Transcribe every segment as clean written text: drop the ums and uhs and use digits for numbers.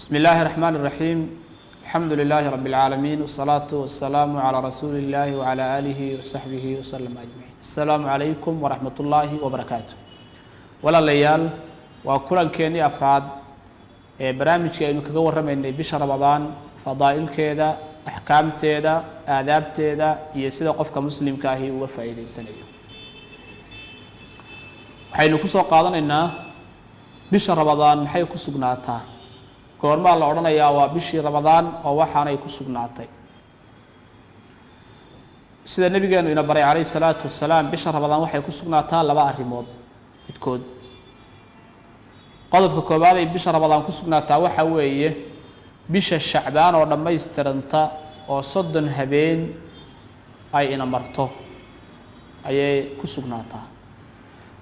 بسم الله الرحمن الرحيم الحمد لله رب العالمين والصلاة والسلام على رسول الله وعلى آله وصحبه وسلم أجمعين. السلام عليكم ورحمة الله وبركاته. ولا ليال وكل كيني أفراد برامج كأنه كجور من بشهر رمضان فضائل كذا أحكام كذا آداب كذا يصير قفك مسلم كاهي وفائدة السنة. حين كسر قاضنا إنه بشهر رمضان حي كسرناته. goormaa la oranayaa waa bishii Ramadaan oo waxaanay ku sugnaatay sida nabigeenu ina baray kaleey salaatu wasalaam bisha Ramadaan waxay ku sugnaataa laba arimood midkood qodobka koobaad ee bisha Ramadaan ku sugnaataa waxa weeye bisha Shacbaan oo dhameystiranta oo 30 habeen ay ina marto ayay ku sugnaataa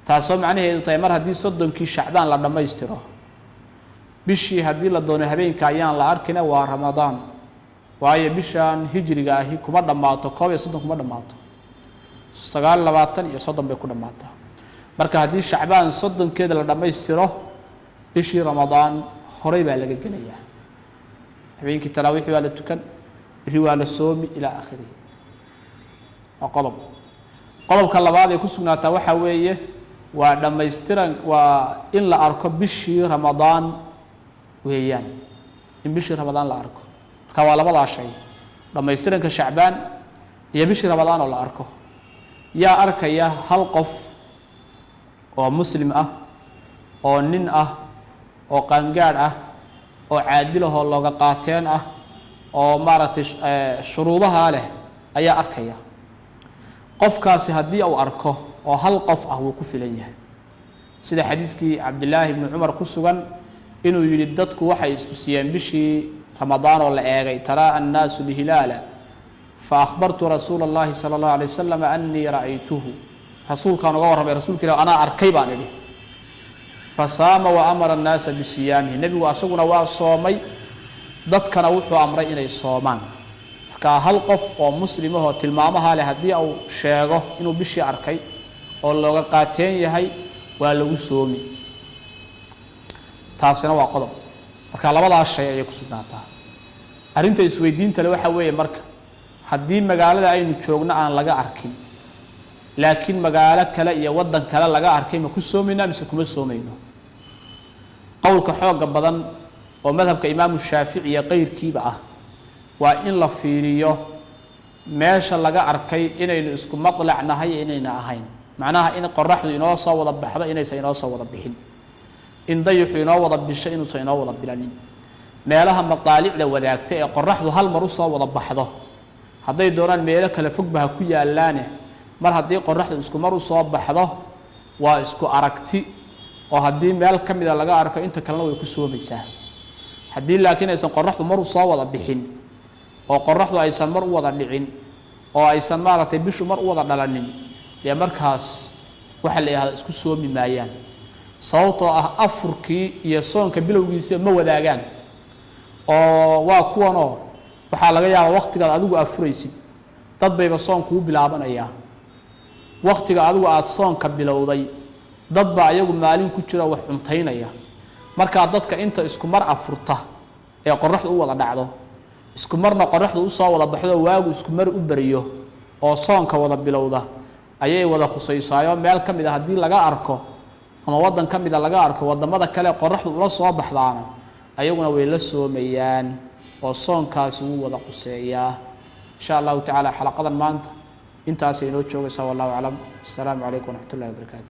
taasoo macnaheedu tahay mar haddii 30kii Shacbaan la dhameystiro bishii haddii la doono habeenka ayaan la arkina waa Ramadaan waayo bishan hijriga ahi kuma dhamaato 30 kuma dhamaato 29 iyo 30 bay ku dhamaataa marka haddii Shacbaan 30keeda la dhameystiro bishii Ramadaan horay baa laga gelayaa habeenkii taraawiix waa la tukan bishii waa la soomi ila aakhiri qodobka labaad ee ku sugnaataa waxa weeye waa dhameystiran waa in la arko bishii Ramadaan weeyaan in bishii Ramadaan la arko marka waa labada shay dhameystiranka Shacbaan iyo bishii Ramadaan oo la arko yaa arkaya hal qof oo muslim ah oo nin ah oo qaangaar ah oo caadil ah oo looga qaateen ah oo maaragtay shuruudaha leh ayaa arkaya qofkaasi haddii uu arko oo hal qof ah wuu ku filan yahay sida xadiiskii Abdullah ibn Umar ku sugan inuu yiri dadku waxay istusiyeen bishii Ramadaan oo la eegay tara annaasu lihilala fa akhbartu rasuulallahi sallallahu alayhi wasallam anni ra'aytuhu rasuulkaan uga warramay rasuulkiina ana arkay baan idhi fasaama wa amara an-naasa bisiyamihi nabigu asaguna waa soomay dadkana wuxuu amray inay soomaan marka hal qof oo muslim ah oo tilmaamaha leh hadii uu sheego inuu bishii arkay oo looga qaateen yahay waa lagu soomi taasina waa qodob marka labada shay ay ku sugnaataa arinta isweydiinta le waxa weeye marka hadii magaalada aynu joogno aan laga arkin laakiin magaalo kale iyo wadan kale laga arkay ma ku soomayna mise kuma soomayno qowlka xooga badan oo madhabka Imam Shaafici iyo qeyrkiiba ah waa in la fiiriyo meesha laga arkay inaynu isku maqlacnahay inayna ahayn macnaha in qorraxdu inoo soo wada baxdo inaysan inoo soo wada bixin in dayuxu inoo wada bisho inuusan inoo wada bilanin meelaha maqaalicda wadaagta ee qorraxdu hal mar u soo wada baxdo hadday doonaan meelo kale fog baa ku yaalaane mar haddii qorraxdu isku mar u soo baxdo waa isku aragti oo haddii meel ka mid ah laga arko inta kalena way ku soomaysaa haddii laakiin aysan qorraxdu mar u soo wada bixin oo qorraxdu aysan mar u wada dhicin oo aysan maaragtay bishu mar u wada dhalanin dee markaas waxa la yiraahdaa isku soomi maayaan sababtoo ah afurkii iyo soonka bilowgiisa ma wadaagaan oo waa kuwanoo waxaa laga yaabaa waqtiga adigu afuraysid dad bayba soonku u bilaabanaya waqtiga adigu aad soonka bilowday dad baa ayagu maalin ku jira wax cuntaynaya marka dadka inta isku mar afurta ee qorraxdu u wada dhacdo isku marna qorraxdu u soo wada baxdo waagu isku mar u bariyo oo soonka wada bilowda ayay wada khusaysaayoo meel ka mid ah hadii laga arko ama wadan ka mid ah laga arko wadamada kale qorraxdu ula soo baxdaana ayaguna way la soomayaan oo soonkaasi uu wada quseeyaa insha Allah ta'ala xalaqadan maanta intaas ay noo joogaysaa wallahu a'lam. Assalamu alaykum wa rahmatullahi wa barakatuh.